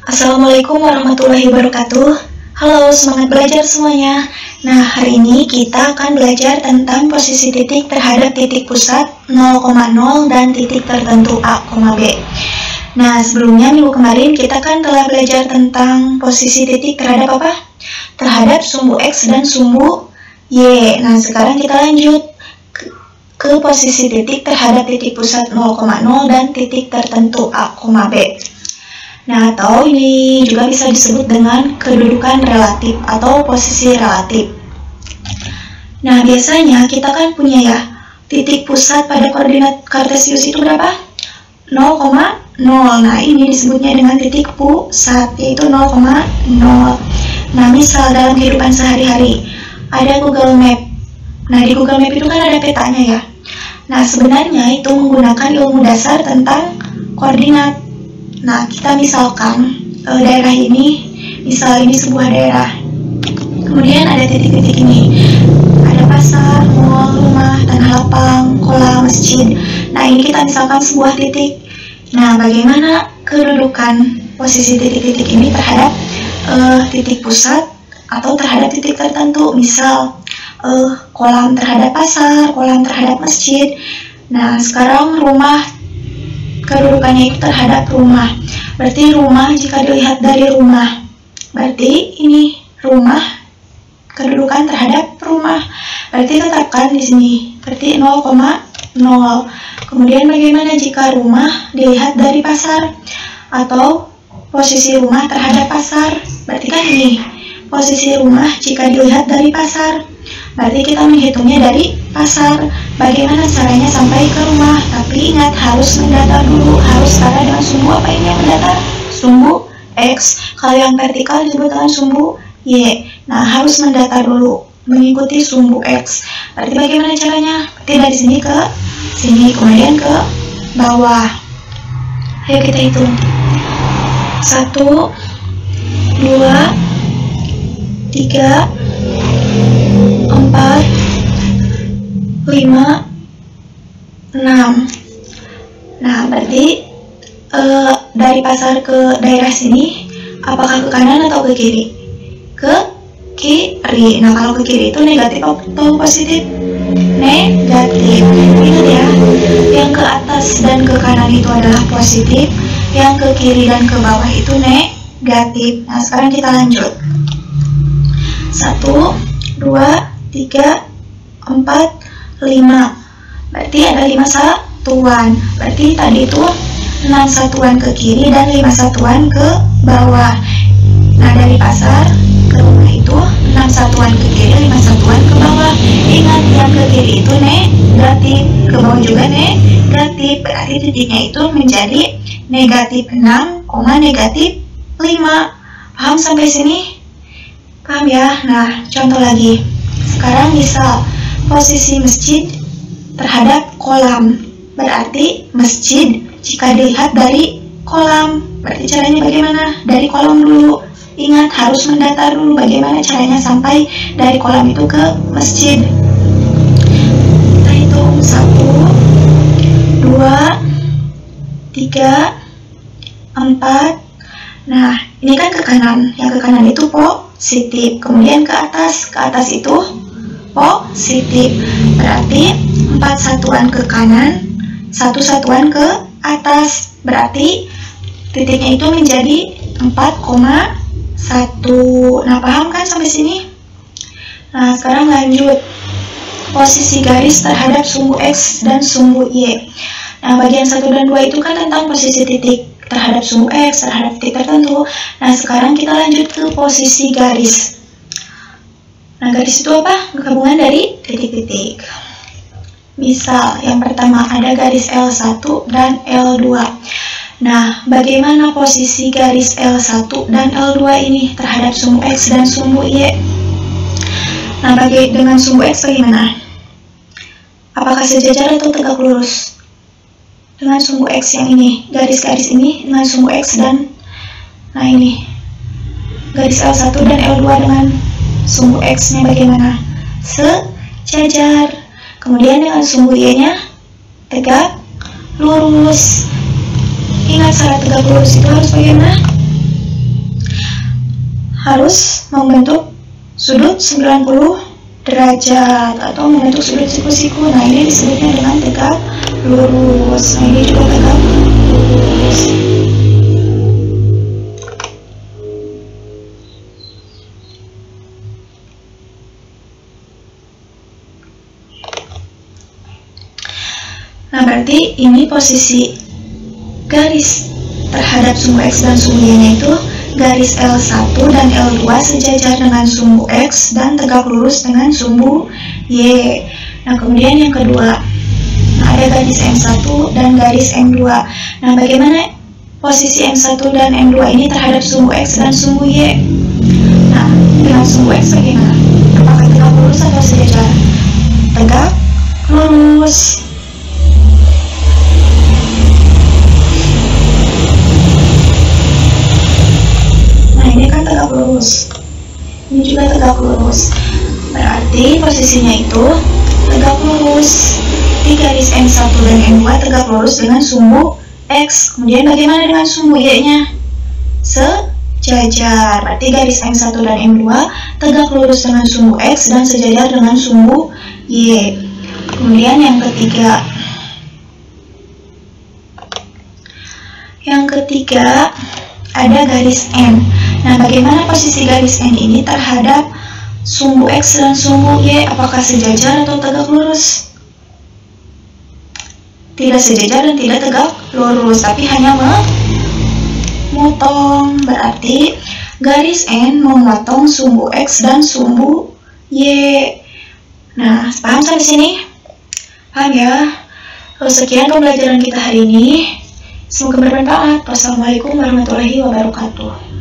Assalamualaikum warahmatullahi wabarakatuh. Halo, semangat belajar semuanya. Nah, hari ini kita akan belajar tentang posisi titik terhadap titik pusat 0,0 dan titik tertentu A, B. Nah, sebelumnya minggu kemarin kita kan telah belajar tentang posisi titik terhadap apa? Terhadap sumbu X dan sumbu Y. Nah, sekarang kita lanjut ke posisi titik terhadap titik pusat 0,0 dan titik tertentu A, B. Nah, atau ini juga bisa disebut dengan kedudukan relatif atau posisi relatif. Nah, biasanya kita kan punya ya, titik pusat pada koordinat kartesius itu berapa? 0,0. Nah, ini disebutnya dengan titik pusat, yaitu 0,0. Nah, misal dalam kehidupan sehari-hari, ada Google Map. Nah, di Google Map itu kan ada petanya ya. Nah, sebenarnya itu menggunakan ilmu dasar tentang koordinat. Nah, kita misalkan daerah ini, misal ini sebuah daerah. Kemudian ada titik-titik ini. Ada pasar, mall, rumah, tanah lapang, kolam, masjid. Nah, ini kita misalkan sebuah titik. Nah, bagaimana kedudukan posisi titik-titik ini terhadap titik pusat atau terhadap titik tertentu? Misal, kolam terhadap pasar, kolam terhadap masjid. Nah, sekarang rumah, kedudukannya itu terhadap rumah. Berarti rumah jika dilihat dari rumah, berarti ini rumah kedudukan terhadap rumah. Berarti tetapkan di sini. Berarti 0,0. Kemudian bagaimana jika rumah dilihat dari pasar atau posisi rumah terhadap pasar? Berarti kan ini posisi rumah jika dilihat dari pasar. Berarti kita menghitungnya dari pasar. Bagaimana caranya sampai ke rumah? Tapi ingat, harus mendatar dulu. Harus setara dengan sumbu apa ini yang mendatar? Sumbu X. Kalau yang vertikal disebut dengan sumbu Y. Nah, harus mendatar dulu, mengikuti sumbu X. Berarti bagaimana caranya? Berarti dari sini ke sini, kemudian ke bawah. Ayo kita hitung. 1, 2, 3, 4, 5, 6. Nah, berarti dari pasar ke daerah sini, apakah ke kanan atau ke kiri? Ke kiri. Nah, kalau ke kiri itu negatif atau positif? Negatif. Ingat ya, yang ke atas dan ke kanan itu adalah positif, yang ke kiri dan ke bawah itu negatif. Nah, sekarang kita lanjut. 1, 2, 3, 4, 5. Berarti ada 5 satuan. Berarti tadi itu 6 satuan ke kiri dan 5 satuan ke bawah. Nah, dari pasar ke rumah itu 6 satuan ke kiri, 5 satuan ke bawah. Ingat, yang ke kiri itu negatif, ke bawah juga negatif. Berarti titiknya itu menjadi negatif 6, negatif 5. Paham sampai sini? Paham ya? Nah, contoh lagi. Sekarang misal posisi masjid terhadap kolam. Berarti masjid jika dilihat dari kolam. Berarti caranya bagaimana? Dari kolam dulu. Ingat, harus mendatar dulu bagaimana caranya sampai dari kolam itu ke masjid. Kita hitung 1, 2, 3, 4. Nah, ini kan ke kanan. Yang ke kanan itu positif. Kemudian ke atas itu positif. Berarti 4 satuan ke kanan, 1 satuan ke atas. Berarti titiknya itu menjadi 4,1. Nah, paham kan sampai sini? Nah, sekarang lanjut. Posisi garis terhadap sumbu X dan sumbu Y. Nah, bagian 1 dan 2 itu kan tentang posisi titik terhadap sumbu X, terhadap titik tertentu. Nah, sekarang kita lanjut ke posisi garis. Nah, garis itu apa? Gabungan dari titik-titik. Misal, yang pertama ada garis L1 dan L2. Nah, bagaimana posisi garis L1 dan L2 ini terhadap sumbu X dan sumbu Y? Nah, dengan sumbu X bagaimana? Apakah sejajar atau tegak lurus? Dengan sumbu X yang ini, garis-garis ini dengan sumbu X dan, nah ini, garis L1 dan L2 dengan sumbu X-nya bagaimana? Sejajar. Kemudian dengan sumbu Y-nya tegak lurus. Ingat, syarat tegak lurus itu harus bagaimana? harus membentuk sudut 90 derajat atau membentuk sudut siku-siku. Nah, ini disebutnya dengan tegak lurus. Nah, ini juga tegak lurus. Nah, berarti ini posisi garis terhadap sumbu X dan sumbu Y-nya itu garis L1 dan L2 sejajar dengan sumbu X dan tegak lurus dengan sumbu Y. Nah, kemudian yang kedua, ada garis M1 dan garis M2. Nah, bagaimana posisi M1 dan M2 ini terhadap sumbu X dan sumbu Y? Nah, dengan sumbu X bagaimana? Apakah tegak lurus atau sejajar? Tegak lurus. Ini kan tegak lurus, ini juga tegak lurus, berarti posisinya itu tegak lurus. Di garis M1 dan M2 tegak lurus dengan sumbu X. Kemudian bagaimana dengan sumbu Y-nya? Sejajar, berarti garis M1 dan M2 tegak lurus dengan sumbu X dan sejajar dengan sumbu Y. Kemudian yang ketiga ada garis N. Nah, bagaimana posisi garis N ini terhadap sumbu X dan sumbu Y? Apakah sejajar atau tegak lurus? Tidak sejajar dan tidak tegak lurus, tapi hanya memotong. Berarti garis N memotong sumbu X dan sumbu Y. Nah, paham sampai sini? Paham ya? Sekian pembelajaran kita hari ini. Semoga bermanfaat. Wassalamualaikum warahmatullahi wabarakatuh.